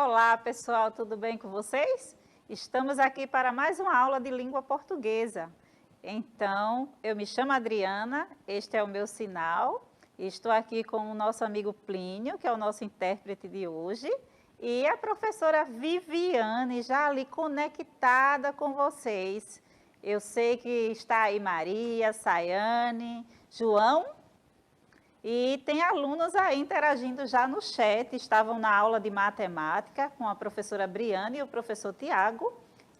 Olá, pessoal, tudo bem com vocês? Estamos aqui para mais uma aula de língua portuguesa. Então, eu me chamo Adriana, este é o meu sinal, e estou aqui com o nosso amigo Plínio, que é o nosso intérprete de hoje, e a professora Viviane, já ali conectada com vocês. Eu sei que está aí Maria, Sayane, João. E tem alunos aí interagindo já no chat, estavam na aula de matemática com a professora Briane e o professor Tiago.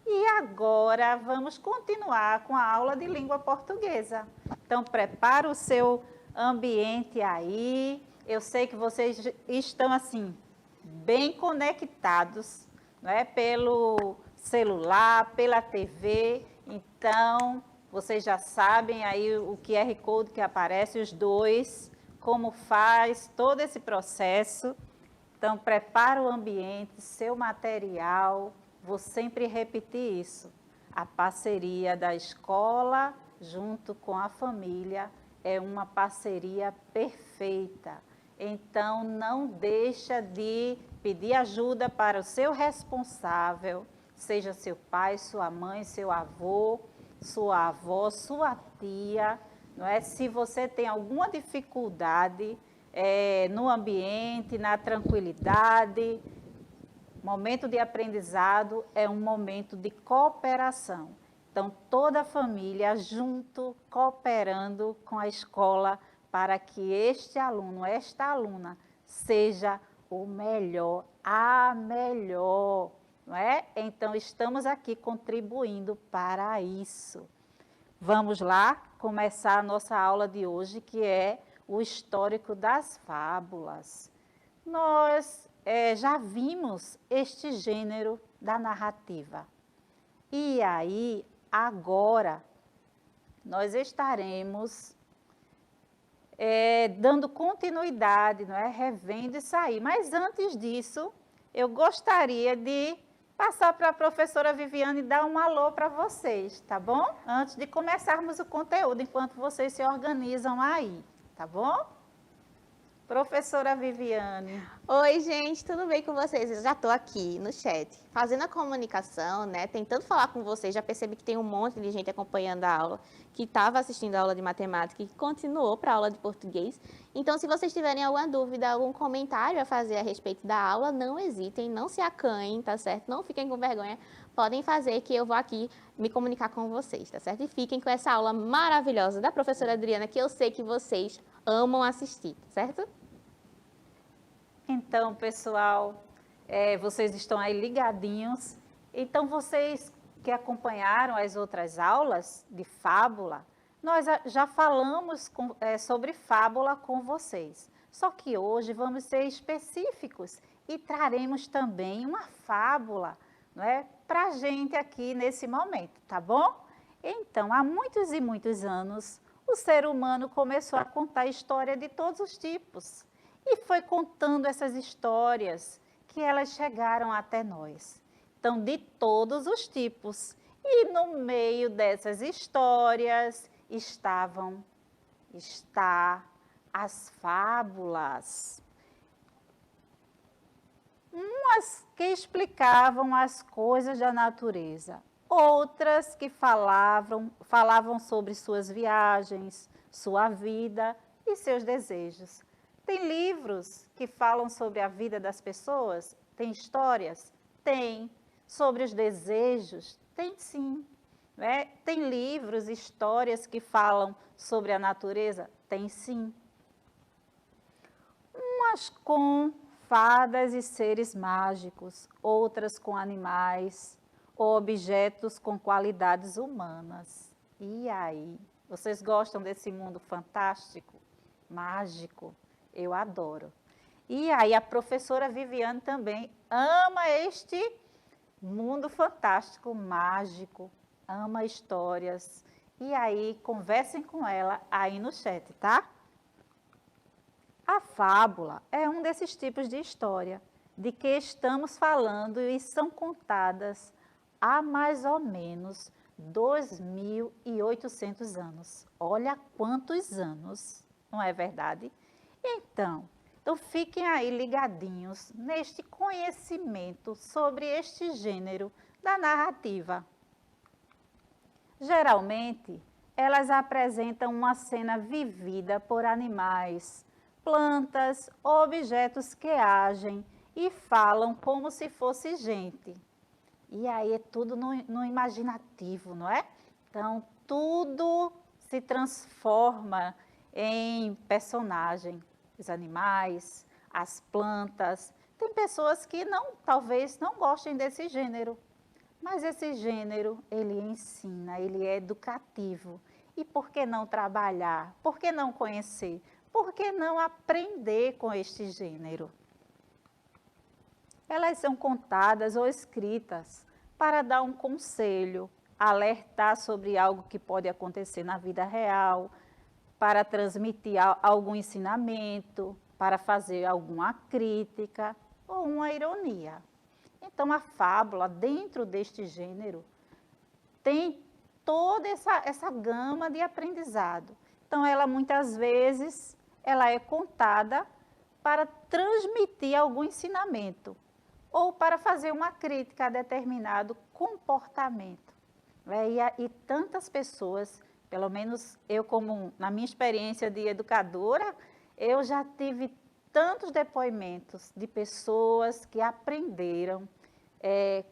E agora vamos continuar com a aula de língua portuguesa. Então, prepara o seu ambiente aí. Eu sei que vocês estão assim, bem conectados, não é? Pelo celular, pela TV. Então, vocês já sabem aí o QR Code que aparece, os dois, como faz todo esse processo. Então, prepara o ambiente, seu material. Vou sempre repetir isso. A parceria da escola junto com a família é uma parceria perfeita. Então, não deixa de pedir ajuda para o seu responsável, seja seu pai, sua mãe, seu avô, sua avó, sua tia, não é? Se você tem alguma dificuldade no ambiente, na tranquilidade, momento de aprendizado é um momento de cooperação. Então, toda a família junto, cooperando com a escola para que este aluno, esta aluna, seja o melhor, a melhor, não é? Então, estamos aqui contribuindo para isso. Vamos lá começar a nossa aula de hoje, que é o histórico das fábulas. Nós já vimos este gênero da narrativa. E aí, agora, nós estaremos dando continuidade, não é? Revendo isso aí. Mas antes disso, eu gostaria de passar para a professora Viviane dar um alô para vocês, tá bom? Antes de começarmos o conteúdo, enquanto vocês se organizam aí, tá bom? Professora Viviane. Oi, gente, tudo bem com vocês? Eu já estou aqui no chat, fazendo a comunicação, né? Tentando falar com vocês. Já percebi que tem um monte de gente acompanhando a aula, que estava assistindo a aula de matemática e que continuou para a aula de português. Então, se vocês tiverem alguma dúvida, algum comentário a fazer a respeito da aula, não hesitem, não se acanhem, tá certo? Não fiquem com vergonha. Podem fazer que eu vou aqui me comunicar com vocês, tá certo? E fiquem com essa aula maravilhosa da professora Adriana, que eu sei que vocês amam assistir, tá certo? Então, pessoal, vocês estão aí ligadinhos. Então, vocês que acompanharam as outras aulas de fábula, nós já falamos sobre fábula com vocês. Só que hoje vamos ser específicos e traremos também uma fábula, não é, para a gente aqui nesse momento, tá bom? Então, há muitos e muitos anos, o ser humano começou a contar história de todos os tipos. E foi contando essas histórias que elas chegaram até nós. Então, de todos os tipos. E no meio dessas histórias está as fábulas. Umas que explicavam as coisas da natureza, outras que falavam sobre suas viagens, sua vida e seus desejos. Tem livros que falam sobre a vida das pessoas? Tem histórias? Tem. Sobre os desejos? Tem sim. Né? Tem livros, histórias que falam sobre a natureza? Tem sim. Umas com fadas e seres mágicos, outras com animais ou objetos com qualidades humanas. E aí? Vocês gostam desse mundo fantástico, mágico? Eu adoro. E aí a professora Viviane também ama este mundo fantástico, mágico, ama histórias. E aí conversem com ela aí no chat, tá? A fábula é um desses tipos de história de que estamos falando e são contadas há mais ou menos 2.800 anos. Olha quantos anos, não é verdade? Então, Então, fiquem aí ligadinhos neste conhecimento sobre este gênero da narrativa. Geralmente, elas apresentam uma cena vivida por animais, plantas, objetos que agem e falam como se fosse gente. E aí é tudo no imaginativo, não é? Então, tudo se transforma em personagem. Os animais, as plantas. Tem pessoas que talvez não gostem desse gênero, mas esse gênero, ele ensina, ele é educativo. E por que não trabalhar? Por que não conhecer? Por que não aprender com este gênero? Elas são contadas ou escritas para dar um conselho, alertar sobre algo que pode acontecer na vida real, para transmitir algum ensinamento, para fazer alguma crítica ou uma ironia. Então, a fábula, dentro deste gênero, tem toda essa gama de aprendizado. Então, ela muitas vezes ela é contada para transmitir algum ensinamento ou para fazer uma crítica a determinado comportamento. E tantas pessoas, pelo menos eu como na minha experiência de educadora, eu já tive tantos depoimentos de pessoas que aprenderam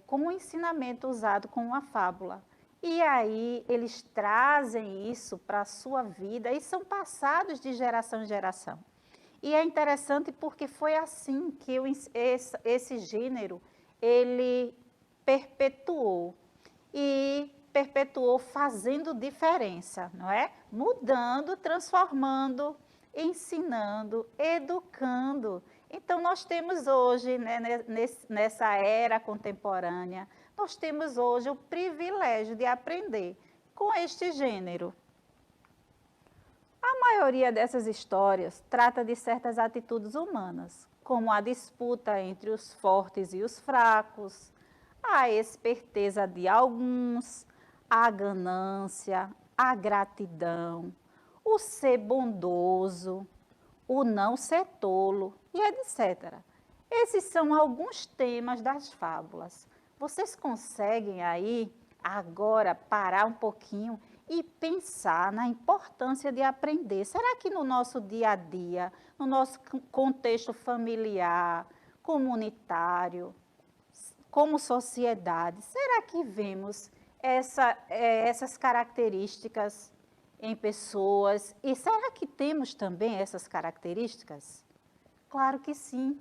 com o ensinamento usado com uma fábula. E aí eles trazem isso para a sua vida e são passados de geração em geração. E é interessante porque foi assim que esse gênero, ele perpetuou. E perpetuou fazendo diferença, não é? Mudando, transformando, ensinando, educando. Então, nós temos hoje, né, nessa era contemporânea, nós temos hoje o privilégio de aprender com este gênero. A maioria dessas histórias trata de certas atitudes humanas, como a disputa entre os fortes e os fracos, a esperteza de alguns, a ganância, a gratidão, o ser bondoso, o não ser tolo e etc. Esses são alguns temas das fábulas. Vocês conseguem aí agora parar um pouquinho e pensar na importância de aprender? Será que no nosso dia a dia, no nosso contexto familiar, comunitário, como sociedade, será que vemos essas características em pessoas? E será que temos também essas características? Claro que sim.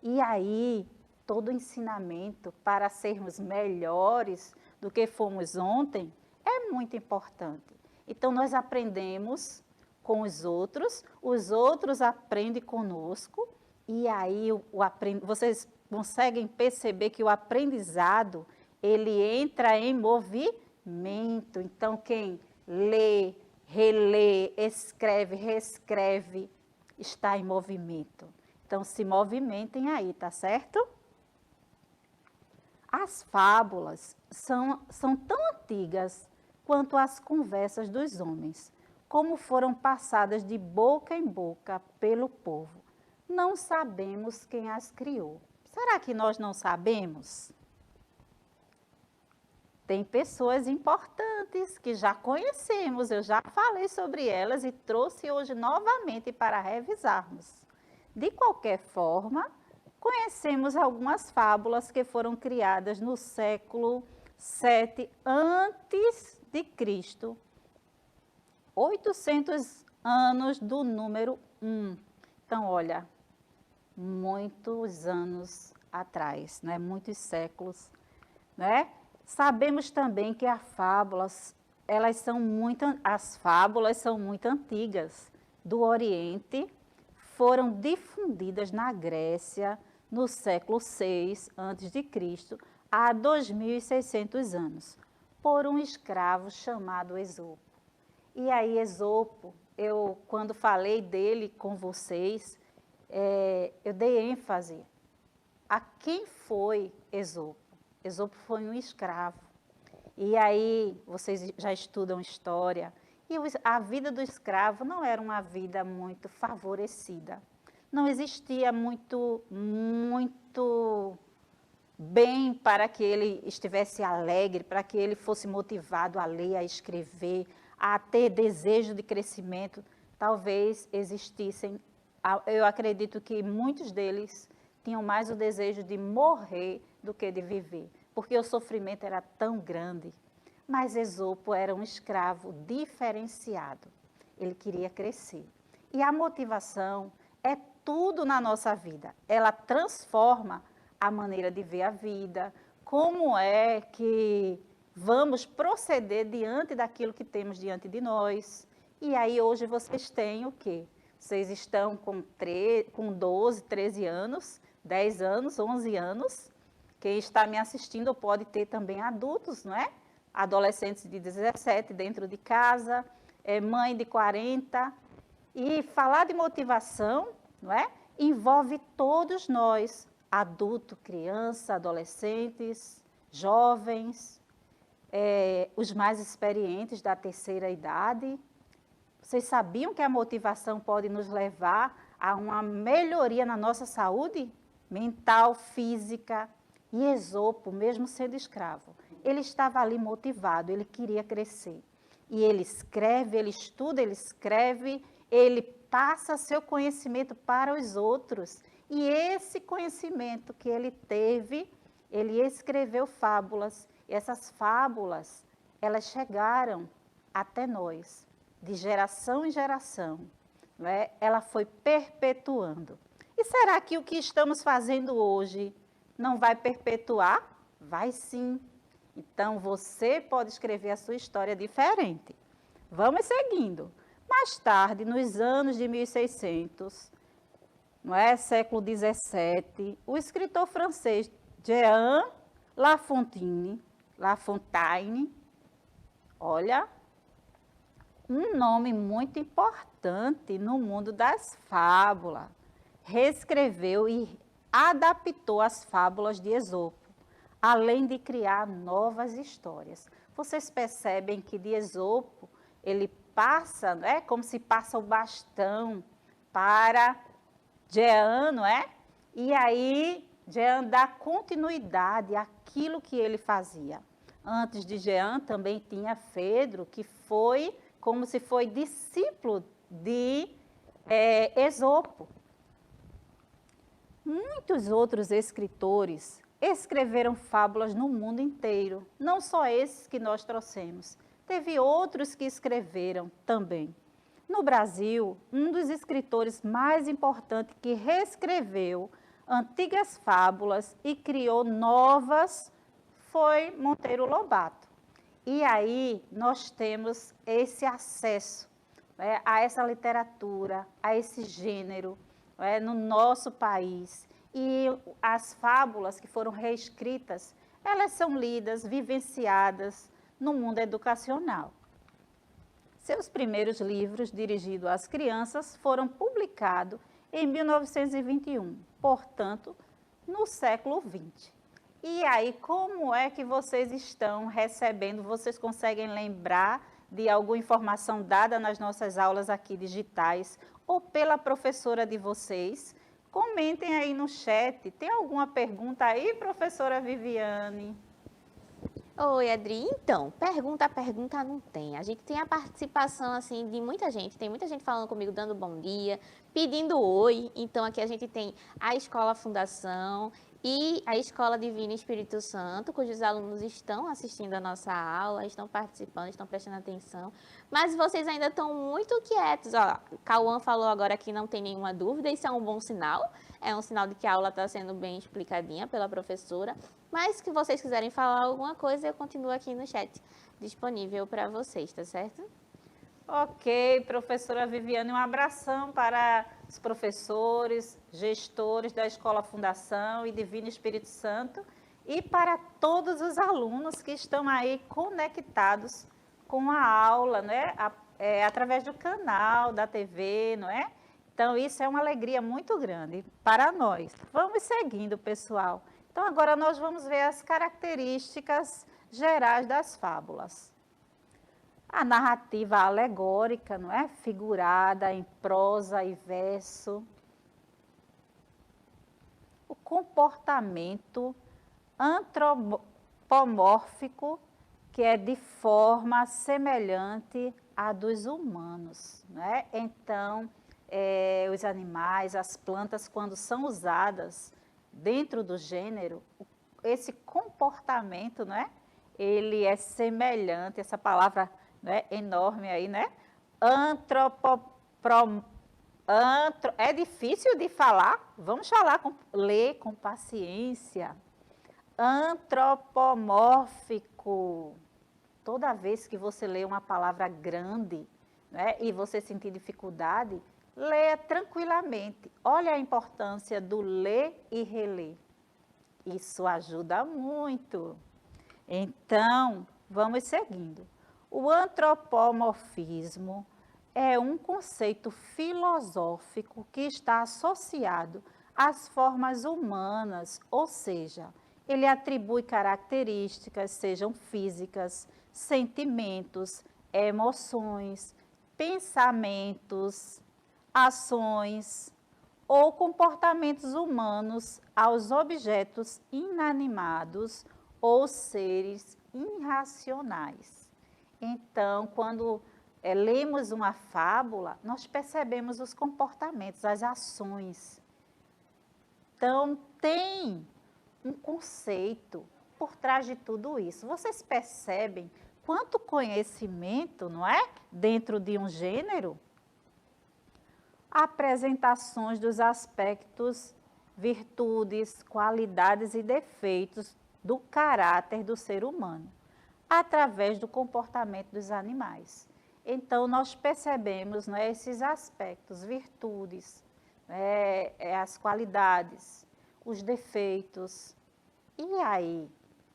E aí, todo ensinamento para sermos melhores do que fomos ontem é muito importante. Então, nós aprendemos com os outros aprendem conosco, e aí vocês conseguem perceber que o aprendizado, ele entra em movimento. Então, quem lê, relê, escreve, reescreve, está em movimento. Então, se movimentem aí, tá certo? As fábulas são tão antigas quanto as conversas dos homens, como foram passadas de boca em boca pelo povo. Não sabemos quem as criou. Será que nós não sabemos? Tem pessoas importantes que já conhecemos, eu já falei sobre elas e trouxe hoje novamente para revisarmos. De qualquer forma, conhecemos algumas fábulas que foram criadas no século 7 antes de Cristo, 800 anos do número 1. Então, olha, muitos anos atrás, né? Muitos séculos, né? Sabemos também que as fábulas são muito antigas. Do Oriente, foram difundidas na Grécia no século 6 a.C., há 2.600 anos, por um escravo chamado Esopo. E aí, Esopo, quando falei dele com vocês, eu dei ênfase a quem foi Esopo. Esopo foi um escravo. E aí, vocês já estudam história, e a vida do escravo não era uma vida muito favorecida. não existia muito bem para que ele estivesse alegre, para que ele fosse motivado a ler, a escrever, a ter desejo de crescimento. Talvez existissem, eu acredito que muitos deles tinham mais o desejo de morrer do que de viver, porque o sofrimento era tão grande. Mas Esopo era um escravo diferenciado. Ele queria crescer. E a motivação é tudo na nossa vida. Ela transforma a maneira de ver a vida, como é que vamos proceder diante daquilo que temos diante de nós. E aí hoje vocês têm o quê? Vocês estão com 12, 13 anos, 10 anos, 11 anos. Quem está me assistindo pode ter também adultos, não é? Adolescentes de 17 dentro de casa, mãe de 40. E falar de motivação, não é? Envolve todos nós, adulto, criança, adolescentes, jovens, os mais experientes da terceira idade. Vocês sabiam que a motivação pode nos levar a uma melhoria na nossa saúde mental, física? E Esopo, mesmo sendo escravo, ele estava ali motivado, ele queria crescer. E ele escreve, ele estuda, ele escreve, ele passa seu conhecimento para os outros. E esse conhecimento que ele teve, ele escreveu fábulas. E essas fábulas, elas chegaram até nós, de geração em geração. Não é? Ela foi perpetuando. E será que o que estamos fazendo hoje não vai perpetuar? Vai sim. Então, você pode escrever a sua história diferente. Vamos seguindo. Mais tarde, nos anos de 1600, não é? Século XVII, o escritor francês Jean Lafontaine, olha, um nome muito importante no mundo das fábulas, reescreveu e adaptou as fábulas de Esopo, além de criar novas histórias. Vocês percebem que de Esopo, ele passa, não é? Como se passa o bastão para Jean, não é? E aí, Jean dá continuidade àquilo que ele fazia. Antes de Jean, também tinha Fedro, que foi como se foi discípulo de Esopo. Muitos outros escritores escreveram fábulas no mundo inteiro, não só esses que nós trouxemos. Teve outros que escreveram também. No Brasil, um dos escritores mais importantes que reescreveu antigas fábulas e criou novas foi Monteiro Lobato. E aí nós temos esse acesso, né, a essa literatura, a esse gênero, no nosso país. E as fábulas que foram reescritas, elas são lidas, vivenciadas no mundo educacional. Seus primeiros livros, dirigidos às crianças, foram publicados em 1921, portanto, no século XX. E aí, como é que vocês estão recebendo? Vocês conseguem lembrar de alguma informação dada nas nossas aulas aqui digitais ou pela professora de vocês? Comentem aí no chat. Tem alguma pergunta aí, professora Viviane? Oi, Adri. Então, pergunta não tem. A gente tem a participação, assim, de muita gente. Tem muita gente falando comigo, dando bom dia, pedindo oi. Então, aqui a gente tem a Escola Fundação e a Escola Divina Espírito Santo, cujos alunos estão assistindo a nossa aula, estão participando, estão prestando atenção. Mas vocês ainda estão muito quietos. Ó, Cauã falou agora que não tem nenhuma dúvida, isso é um bom sinal. É um sinal de que a aula está sendo bem explicadinha pela professora. Mas se vocês quiserem falar alguma coisa, eu continuo aqui no chat disponível para vocês, tá certo? Ok, professora Viviane, um abração para os professores, gestores da Escola Fundação e Divino Espírito Santo e para todos os alunos que estão aí conectados com a aula, né? Através do canal, da TV, não é? Então, isso é uma alegria muito grande para nós. Vamos seguindo, pessoal. Então, agora nós vamos ver as características gerais das fábulas. A narrativa alegórica, não é? Figurada em prosa e verso. comportamento antropomórfico que é de forma semelhante à dos humanos, né? Então, os animais, as plantas, quando são usadas dentro do gênero, esse comportamento, né? Ele é semelhante, essa palavra, né, enorme aí, né? É difícil de falar, vamos falar, ler com paciência. Antropomórfico. Toda vez que você lê uma palavra grande, né, e você sentir dificuldade, leia tranquilamente. Olha a importância do ler e reler. Isso ajuda muito. Então, vamos seguindo. O antropomorfismo é um conceito filosófico que está associado às formas humanas, ou seja, ele atribui características, sejam físicas, sentimentos, emoções, pensamentos, ações ou comportamentos humanos aos objetos inanimados ou seres irracionais. Então, quando lemos uma fábula, nós percebemos os comportamentos, as ações. Então, tem um conceito por trás de tudo isso. Vocês percebem quanto conhecimento, não é? Dentro de um gênero? Apresentações dos aspectos, virtudes, qualidades e defeitos do caráter do ser humano, através do comportamento dos animais. Então, nós percebemos, né, esses aspectos, virtudes, as qualidades, os defeitos. E aí?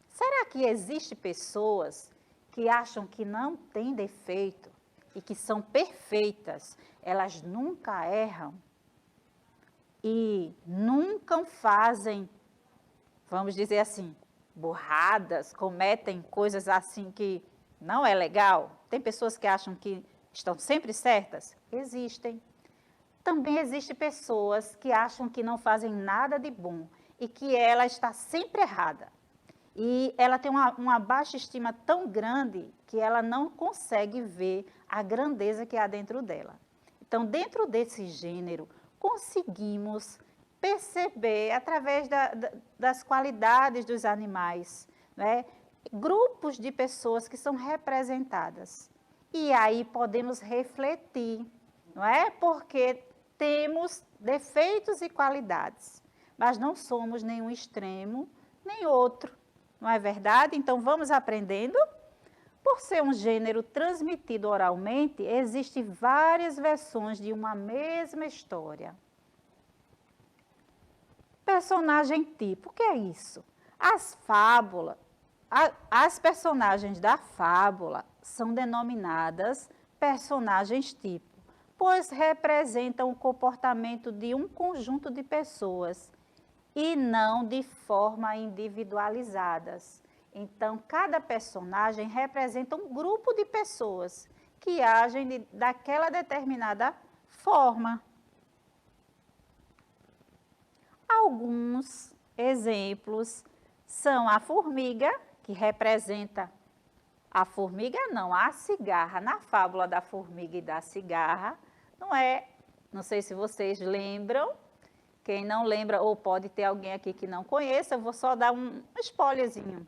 Será que existe pessoas que acham que não tem defeito e que são perfeitas? Elas nunca erram e nunca fazem, vamos dizer assim, burradas, cometem coisas assim que não é legal? Tem pessoas que acham que estão sempre certas? Existem. Também existem pessoas que acham que não fazem nada de bom e que ela está sempre errada. E ela tem uma baixa estima tão grande que ela não consegue ver a grandeza que há dentro dela. Então, dentro desse gênero, conseguimos perceber, através das qualidades dos animais, né, grupos de pessoas que são representadas. E aí podemos refletir, não é? Porque temos defeitos e qualidades, mas não somos nenhum extremo, nem outro, não é verdade? Então, vamos aprendendo. Por ser um gênero transmitido oralmente, existem várias versões de uma mesma história. Personagem tipo, o que é isso? As personagens da fábula são denominadas personagens tipo, pois representam o comportamento de um conjunto de pessoas e não de forma individualizadas. Então, cada personagem representa um grupo de pessoas que agem daquela determinada forma. Alguns exemplos são a formiga, que representa a cigarra. Na fábula da formiga e da cigarra, não sei se vocês lembram. Quem não lembra, ou pode ter alguém aqui que não conheça, eu vou só dar um spoilerzinho.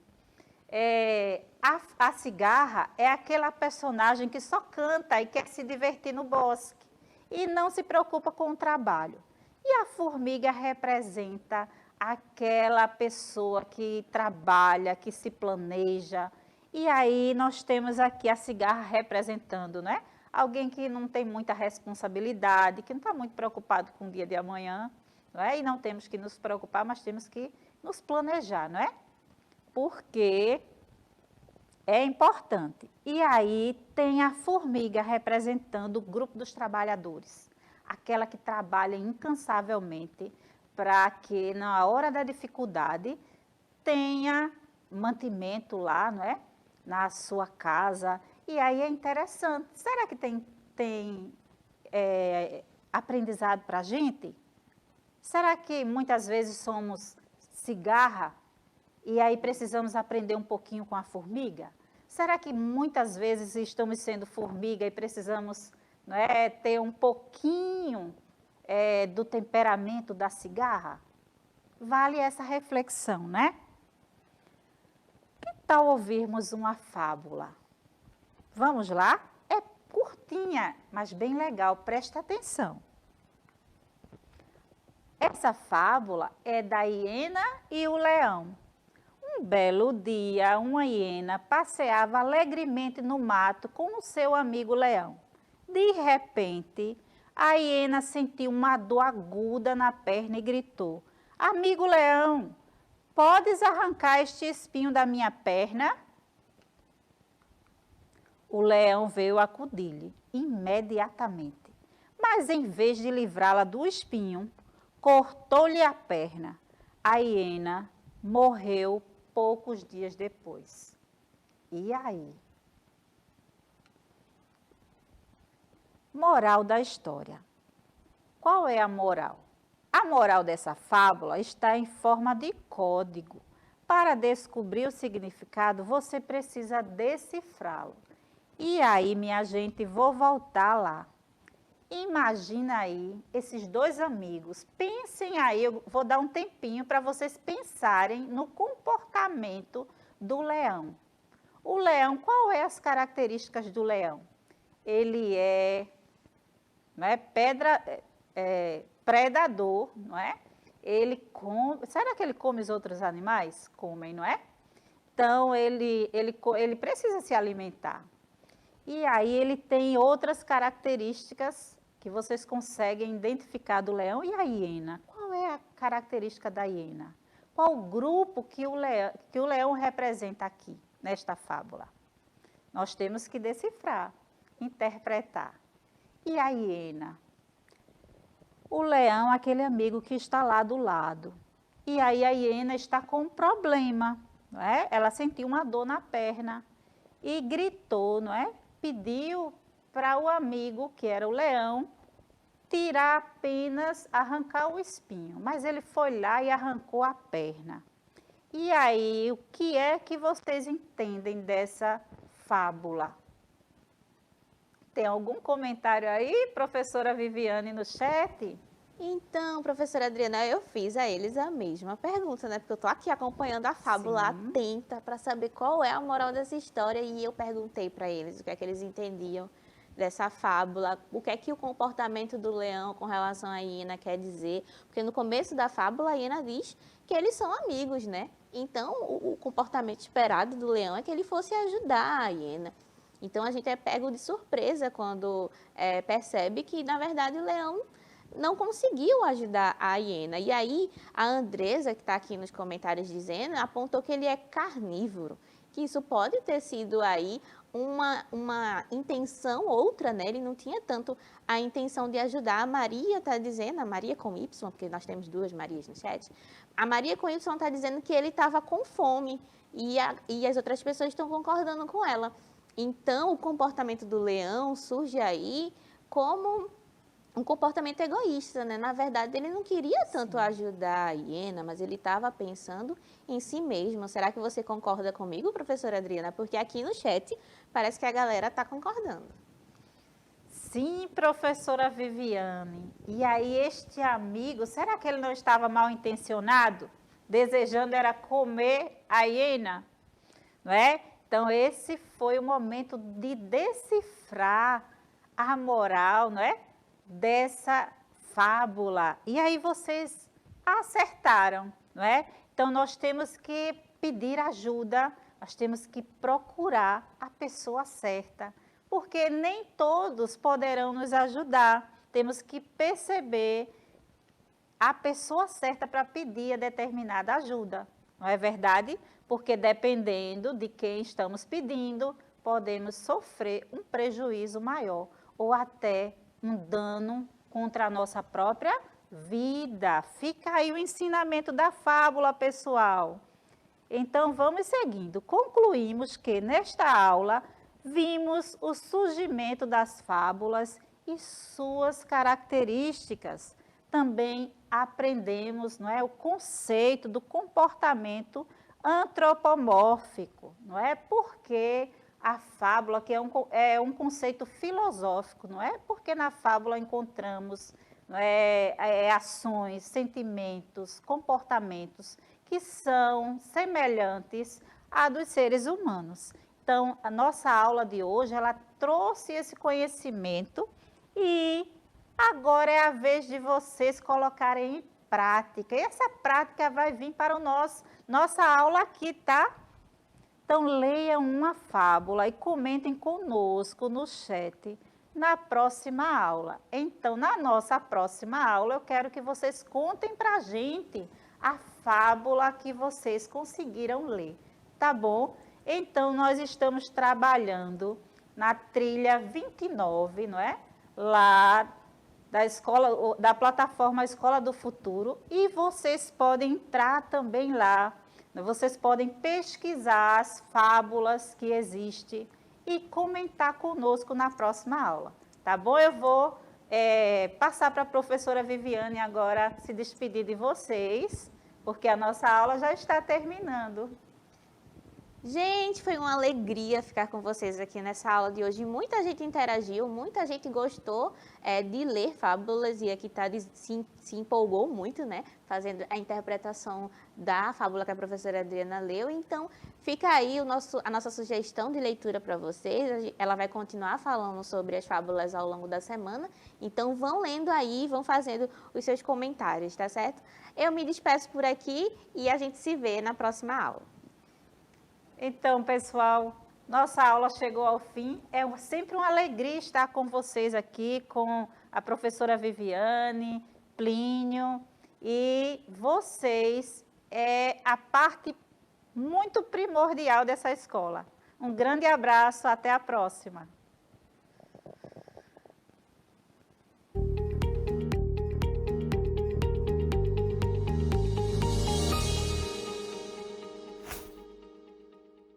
A cigarra é aquela personagem que só canta e quer se divertir no bosque e não se preocupa com o trabalho. E a formiga representa aquela pessoa que trabalha, que se planeja. E aí nós temos aqui a cigarra representando, né? Alguém que não tem muita responsabilidade, que não está muito preocupado com o dia de amanhã, não é? E não temos que nos preocupar, mas temos que nos planejar, não é? Porque é importante. E aí tem a formiga representando o grupo dos trabalhadores, aquela que trabalha incansavelmente para que na hora da dificuldade tenha mantimento lá, não é? Na sua casa. E aí é interessante. Será que tem aprendizado para a gente? Será que muitas vezes somos cigarra e aí precisamos aprender um pouquinho com a formiga? Será que muitas vezes estamos sendo formiga e precisamos, não é, ter um pouquinho do temperamento da cigarra? Vale essa reflexão, né? Que tal ouvirmos uma fábula? Vamos lá? É curtinha, mas bem legal, presta atenção. Essa fábula é da hiena e o leão. Um belo dia, uma hiena passeava alegremente no mato com o seu amigo leão. De repente, a hiena sentiu uma dor aguda na perna e gritou: Amigo leão, podes arrancar este espinho da minha perna? O leão veio acudir-lhe imediatamente, mas em vez de livrá-la do espinho, cortou-lhe a perna. A hiena morreu poucos dias depois. E aí? Moral da história. Qual é a moral? A moral dessa fábula está em forma de código. Para descobrir o significado, você precisa decifrá-lo. E aí, minha gente, vou voltar lá. Imagina aí esses dois amigos. Pensem aí, eu vou dar um tempinho para vocês pensarem no comportamento do leão. O leão, qual é as características do leão? Ele não é predador, não é? Ele come, será que ele come os outros animais? Comem, não é? Então, ele precisa se alimentar. E aí ele tem outras características que vocês conseguem identificar do leão e a hiena. Qual é a característica da hiena? Qual o grupo que o leão representa aqui, nesta fábula? Nós temos que decifrar, interpretar. E a hiena? O leão, aquele amigo que está lá do lado. E aí a hiena está com um problema, não é? Ela sentiu uma dor na perna e gritou, não é? Pediu para o amigo, que era o leão, tirar apenas, arrancar o espinho. Mas ele foi lá e arrancou a perna. E aí, o que é que vocês entendem dessa fábula? Tem algum comentário aí, professora Viviane, no chat? Então, professora Adriana, eu fiz a eles a mesma pergunta, né? Porque eu tô aqui acompanhando a fábula atenta para saber qual é a moral dessa história e eu perguntei para eles o que é que eles entendiam dessa fábula, o que é que o comportamento do leão com relação à hiena quer dizer, porque no começo da fábula a hiena diz que eles são amigos, né? Então, o comportamento esperado do leão é que ele fosse ajudar a hiena. Então, a gente é pego de surpresa quando percebe que, na verdade, o leão não conseguiu ajudar a hiena. E aí, a Andresa, que está aqui nos comentários dizendo, apontou que ele é carnívoro, que isso pode ter sido aí uma intenção outra, né? Ele não tinha tanto a intenção de ajudar. A Maria está dizendo, a Maria com Y, porque nós temos duas Marias no chat, a Maria com Y está dizendo que ele estava com fome e as outras pessoas estão concordando com ela. Então, o comportamento do leão surge aí como um comportamento egoísta, né? Na verdade, ele não queria tanto ajudar a hiena, mas ele estava pensando em si mesmo. Será que você concorda comigo, professora Adriana? Porque aqui no chat parece que a galera está concordando. Sim, professora Viviane. E aí este amigo, será que ele não estava mal intencionado? Desejando era comer a hiena, não é? Então, esse foi o momento de decifrar a moral, não é? Dessa fábula. E aí vocês acertaram, não é? Então, nós temos que pedir ajuda, nós temos que procurar a pessoa certa, porque nem todos poderão nos ajudar. Temos que perceber a pessoa certa para pedir a determinada ajuda, não é verdade? Porque dependendo de quem estamos pedindo, podemos sofrer um prejuízo maior ou até um dano contra a nossa própria vida. Fica aí o ensinamento da fábula, pessoal. Então, vamos seguindo. Concluímos que nesta aula vimos o surgimento das fábulas e suas características. Também aprendemos, não é, o conceito do comportamento antropomórfico, não é? Porque a fábula, que é um conceito filosófico, não é? Porque na fábula encontramos, não é, ações, sentimentos, comportamentos que são semelhantes a dos seres humanos. Então, a nossa aula de hoje, ela trouxe esse conhecimento e agora é a vez de vocês colocarem em prática. E essa prática vai vir para nossa aula aqui, tá? Então, leiam uma fábula e comentem conosco no chat na próxima aula. Então, na nossa próxima aula, eu quero que vocês contem para a gente a fábula que vocês conseguiram ler, tá bom? Então, nós estamos trabalhando na trilha 29, não é? Lá da escola, da plataforma Escola do Futuro, e vocês podem entrar também lá. Vocês podem pesquisar as fábulas que existem e comentar conosco na próxima aula, tá bom? Eu vou passar para a professora Viviane agora se despedir de vocês, porque a nossa aula já está terminando. Gente, foi uma alegria ficar com vocês aqui nessa aula de hoje. Muita gente interagiu, muita gente gostou de ler fábulas e aqui se empolgou muito, né? Fazendo a interpretação da fábula que a professora Adriana leu. Então, fica aí a nossa sugestão de leitura para vocês. Ela vai continuar falando sobre as fábulas ao longo da semana. Então, vão lendo aí, vão fazendo os seus comentários, tá certo? Eu me despeço por aqui e a gente se vê na próxima aula. Então, pessoal, nossa aula chegou ao fim. É sempre uma alegria estar com vocês aqui, com a professora Viviane, Plínio, e vocês é a parte muito primordial dessa escola. Um grande abraço, até a próxima.